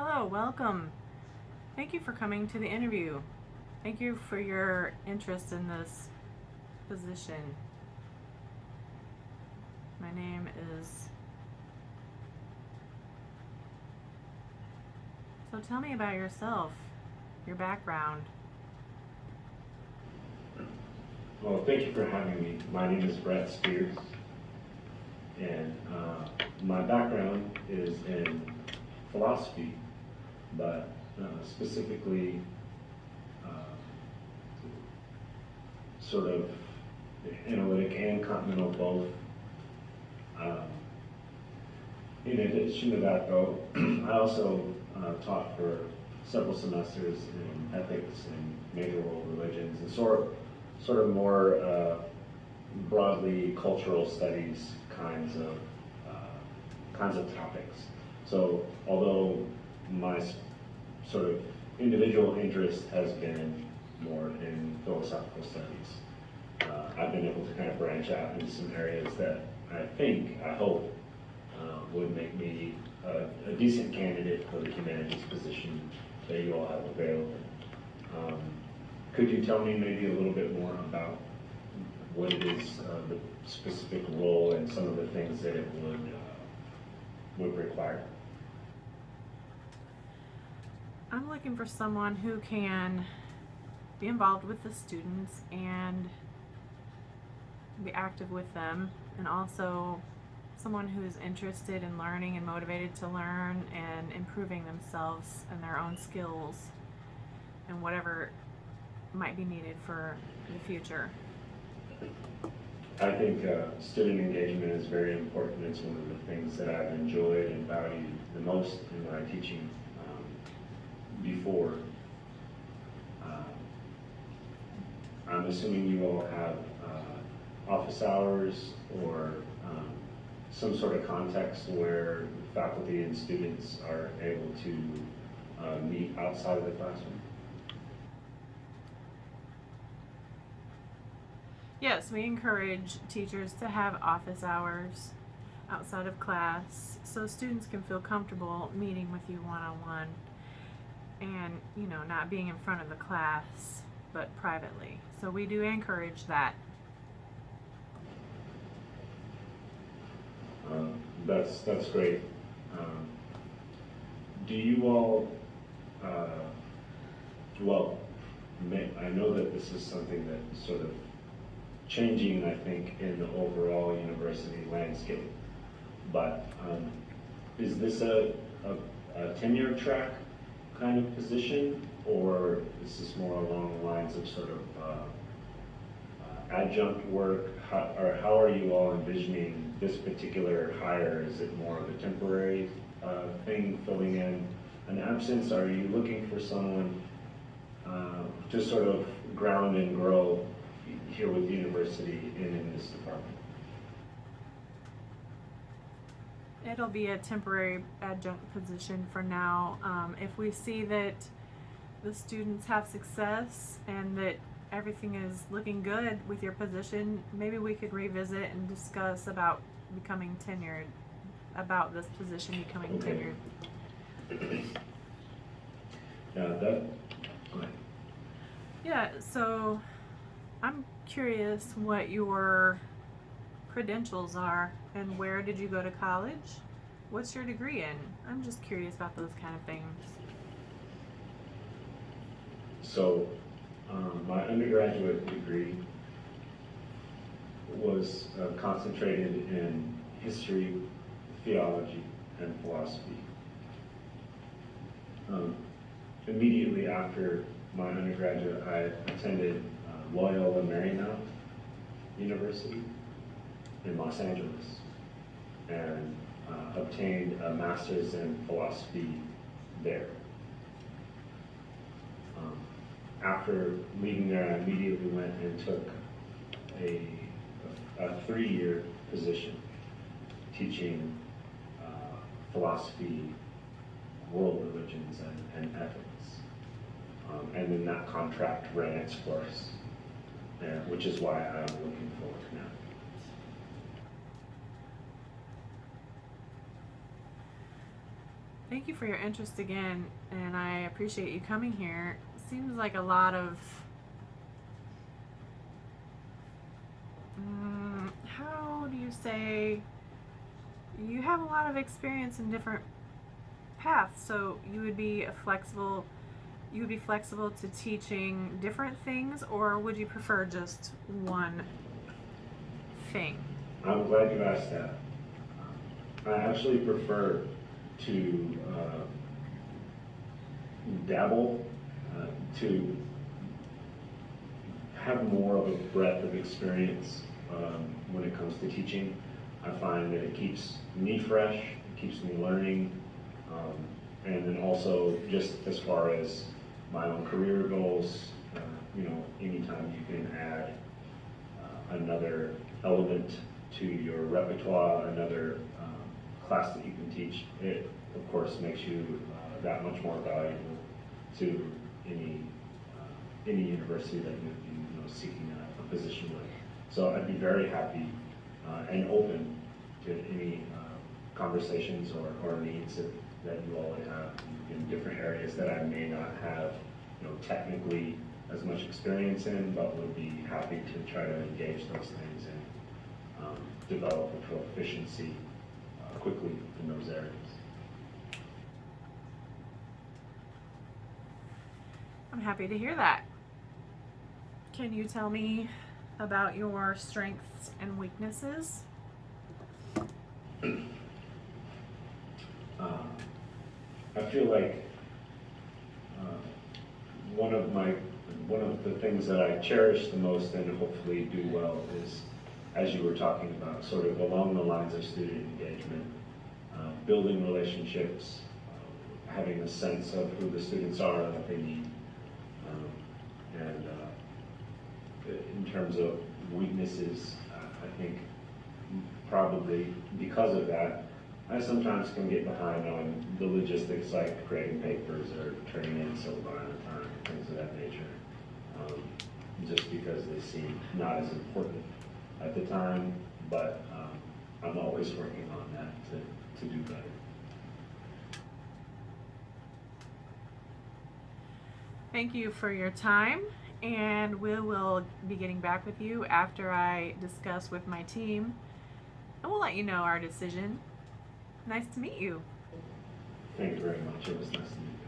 Hello, welcome. Thank you for coming to the interview. Thank you for your interest in this position. My name is. So tell me about yourself, your background. Well, thank you for having me. My name is Brett Spears, and my background is in philosophy, but specifically uh, sort of analytic and continental both. Um, in addition to that, though, I also taught for several semesters in ethics and major world religions, and sort of more broadly cultural studies kinds of topics. So although my sort of individual interest has been more in philosophical studies, I've been able to kind of branch out into some areas that I hope, would make me a decent candidate for the humanities position that you all have available. Um, could you tell me maybe a little bit more about what it is, the specific role and some of the things that it would require? I'm looking for someone who can be involved with the students and be active with them, and also someone who is interested in learning and motivated to learn and improving themselves and their own skills and whatever might be needed for the future. I think student engagement is very important. It's one of the things that I've enjoyed and valued the most in my teaching before. Uh, I'm assuming you all have office hours or some sort of context where faculty and students are able to meet outside of the classroom. Yes, we encourage teachers to have office hours outside of class so students can feel comfortable meeting with you one-on-one and, not being in front of the class but privately. So we do encourage that. That's great. Um, do you all, uh, well, I know that this is something that's sort of changing, I think, in the overall university landscape, but is this a tenure track kind of position, or is this more along the lines of sort of adjunct work? How are you all envisioning this particular hire? Is it more of a temporary thing filling in an absence? Are you looking for someone to sort of ground and grow here with the university and in this department? It'll be a temporary adjunct position for now. If we see that the students have success and that everything is looking good with your position, maybe we could revisit and discuss about becoming tenured, about this position becoming Okay. tenured. Now that, go ahead. Yeah, so I'm curious what your credentials are and where did you go to college? What's your degree in? I'm just curious about those kind of things. So my undergraduate degree was concentrated in history, theology, and philosophy. Immediately after my undergraduate, I attended Loyola Marymount University in Los Angeles and obtained a master's in philosophy there. After leaving there, I immediately went and took a 3-year position teaching philosophy, world religions, and ethics. And then that contract ran its course, which is why I'm looking for work now. Thank you for your interest again, and I appreciate you coming here. Seems like a lot of how do you say, you have a lot of experience in different paths, so you would be flexible to teaching different things, or would you prefer just one thing? I'm glad you asked that. I actually prefer to dabble, to have more of a breadth of experience when it comes to teaching. I find that it keeps me fresh, it keeps me learning, and then also just as far as my own career goals, anytime you can add another element to your repertoire, another class that you can teach, it of course makes you that much more valuable to any university that you'd be seeking a position with. So I'd be very happy and open to any conversations or needs that you all would have in different areas that I may not have technically as much experience in, but would be happy to try to engage those things and develop a proficiency quickly in those areas. I'm happy to hear that. Can you tell me about your strengths and weaknesses? I feel like one of the things that I cherish the most and hopefully do well is, as you were talking about, sort of along the lines of student engagement, building relationships, having a sense of who the students are and what they need. And in terms of weaknesses, I think probably because of that, I sometimes can get behind on the logistics like grading papers or turning in Silva on time, things of that nature, just because they seem not as important at the time, but I'm always working on that to do better. Thank you for your time, and we will be getting back with you after I discuss with my team, and we'll let you know our decision. Nice to meet you. Thank you very much. It was nice to meet you.